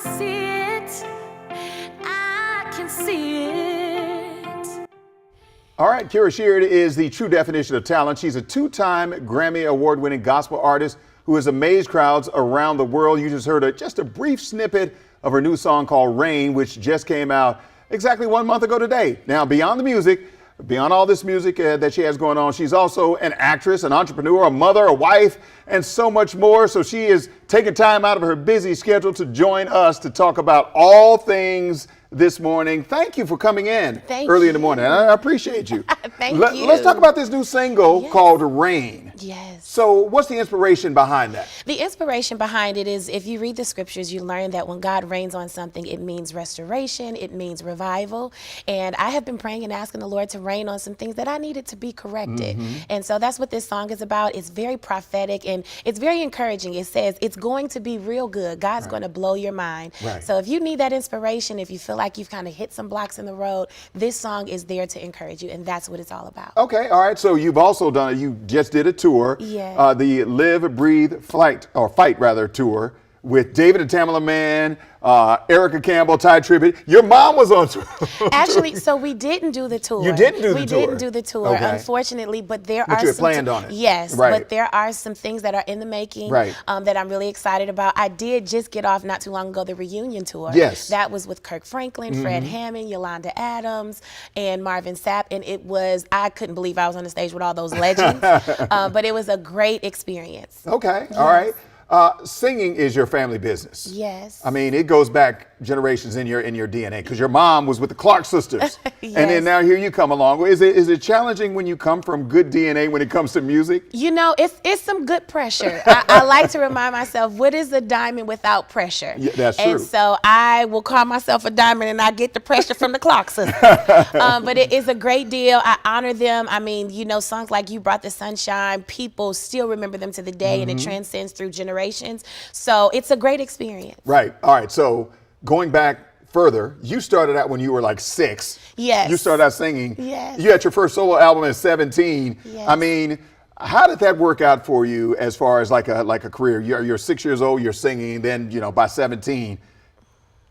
see it. I can see it. All right, Kierra Sheard is the true definition of talent. She's a two-time Grammy Award-winning gospel artist who has amazed crowds around the world. You just heard just a brief snippet of her new song called Rain, which just came out exactly 1 month ago today. Now, beyond the music, beyond all this music that she has going on, she's also an actress, an entrepreneur, a mother, a wife, and so much more. So she is taking time out of her busy schedule to join us to talk about all things this morning. Thank you for coming in early in the morning. I appreciate you. Thank you. Let's talk about this new single called Rain. Yes. So what's the inspiration behind that? The inspiration behind it is, if you read the scriptures, you learn that when God rains on something, it means restoration, it means revival. And I have been praying and asking the Lord to rain on some things that I needed to be corrected. And so that's what this song is about. It's very prophetic and it's very encouraging. It says it's going to be real good. God's going to blow your mind. So if you need that inspiration, if you feel like you've kind of hit some blocks in the road, this song is there to encourage you, and that's what it's all about. Okay, all right. So you've also done, you just did a tour, the Live, Breathe, Fight tour with David and Tamela Mann, Erica Campbell, Ty Tribbett. Your mom was on tour. Actually, so we didn't do the tour. You didn't do the tour? We didn't do the tour, unfortunately, but there are you had some planned on it. Yes, but there are some things that are in the making that I'm really excited about. I did just get off not too long ago the reunion tour. Yes. That was with Kirk Franklin, Fred Hammond, Yolanda Adams, and Marvin Sapp, and it was, I couldn't believe I was on the stage with all those legends, but it was a great experience. Okay, all right. Singing is your family business. Yes. I mean, it goes back generations in your DNA, because your mom was with the Clark sisters. And then now here you come along. Is it challenging when you come from good DNA when it comes to music? You know, it's some good pressure. I like to remind myself, what is a diamond without pressure? Yeah, that's true. And so I will call myself a diamond, and I get the pressure from the Clark sisters. But it is a great deal. I honor them. I mean, you know, songs like You Brought the Sunshine, people still remember them to the day, and it transcends through generations. So it's a great experience. Right. All right. So going back further, you started out when you were like 6. Yes. You started out singing. Yes. You had your first solo album at 17. Yes. I mean, how did that work out for you as far as like a career? You're 6 years old, you're singing, then, you know, by 17,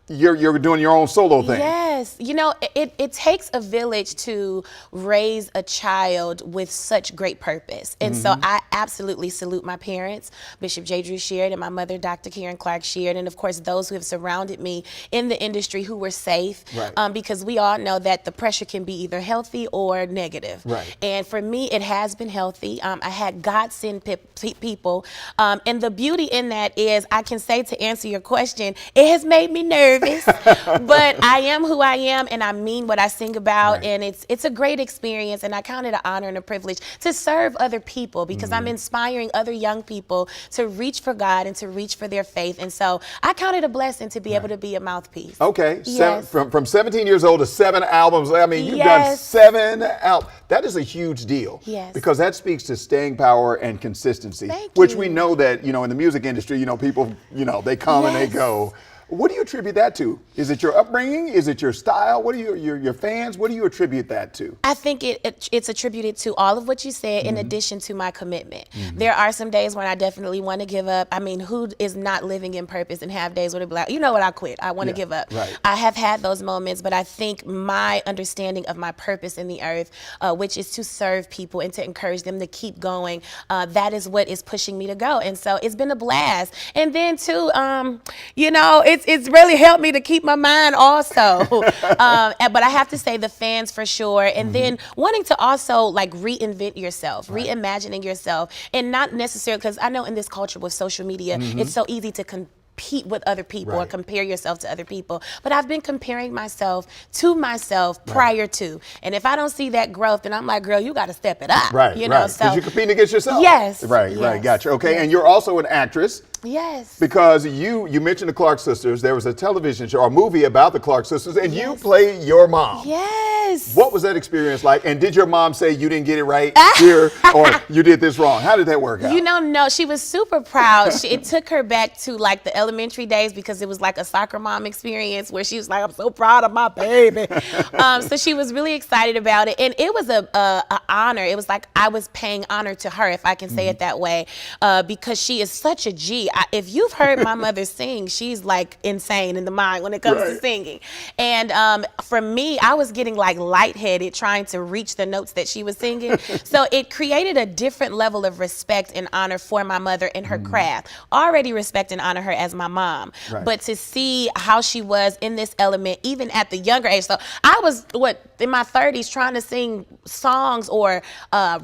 you're doing your own solo thing. Yes. You know, it takes a village to raise a child with such great purpose. And so I absolutely salute my parents, Bishop J. Drew Sheard, and my mother, Dr. Kierra Sheard, and of course those who have surrounded me in the industry who were safe, because we all know that the pressure can be either healthy or negative. And for me, it has been healthy. I had God-sent people. And the beauty in that is, I can say, to answer your question, it has made me nervous. But I am who I am, and I mean what I sing about, and it's a great experience, and I count it an honor and a privilege to serve other people, because I'm inspiring other young people to reach for God and to reach for their faith. And so I count it a blessing to be able to be a mouthpiece. Okay. Yes. From 17 years old to 7 albums. I mean, you've done 7 albums. That is a huge deal. Yes. Because that speaks to staying power and consistency, which we know that, you know, in the music industry, you know, people, you know, they come and they go. What do you attribute that to? Is it your upbringing? Is it your style? What do your fans? What do you attribute that to? I think it's attributed to all of what you said, in addition to my commitment. There are some days when I definitely want to give up. I mean, who is not living in purpose and have days where they be like, you know what, I quit. I want to give up. I have had those moments, but I think my understanding of my purpose in the earth, which is to serve people and to encourage them to keep going, that is what is pushing me to go. And so it's been a blast. And then too, you know, it's really helped me to keep my mind also. But I have to say, the fans for sure. And then wanting to also like reinvent yourself, reimagining yourself, and not necessarily, because I know in this culture with social media, it's so easy to compete with other people or compare yourself to other people. But I've been comparing myself to myself prior to. And if I don't see that growth, then I'm like, girl, you got to step it up. You know, so because you're competing against yourself. Yes. Right. Gotcha. Okay. And you're also an actress. Yes. Because you mentioned the Clark sisters. There was a television show or movie about the Clark sisters, and you played your mom. Yes. What was that experience like? And did your mom say you didn't get it right here, or you did this wrong? How did that work out? You know, no, she was super proud. It took her back to like the elementary days, because it was like a soccer mom experience where she was like, I'm so proud of my baby. So she was really excited about it. And it was a honor. It was like I was paying honor to her, if I can say it that way, because she is such a G. if you've heard my mother sing, she's like insane in the mind when it comes to singing. And for me, I was getting like lightheaded trying to reach the notes that she was singing. So it created a different level of respect and honor for my mother and her craft. Already respect and honor her as my mom. But to see how she was in this element, even at the younger age. So I was, in my 30s trying to sing songs or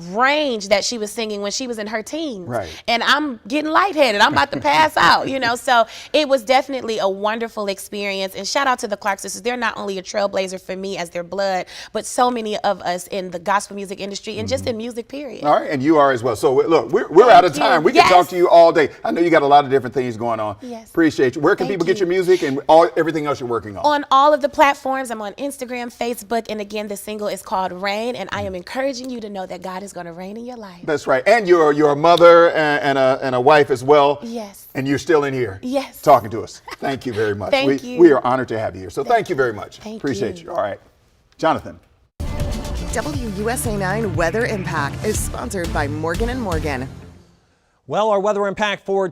range that she was singing when she was in her teens. And I'm getting lightheaded. I'm about to pass out, you know. So it was definitely a wonderful experience. And shout out to the Clark sisters. They're not only a trailblazer for me as their blood, but so many of us in the gospel music industry and just in music, period. All right, and you are as well. So look, we're out of time. We can talk to you all day. I know you got a lot of different things going on. Appreciate you. Where can people get your music and everything else you're working on? On all of the platforms. I'm on Instagram, Facebook, and again, the single is called Rain, and I am encouraging you to know that God is going to reign in your life. That's right. And you're a mother and a wife as well. Yes. And you're still in here. Yes. Talking to us. Thank you very much. Thank you. We are honored to have you here. So thank you very much. Appreciate you. All right. Jonathan. WUSA 9 Weather Impact is sponsored by Morgan & Morgan. Well, our weather impact for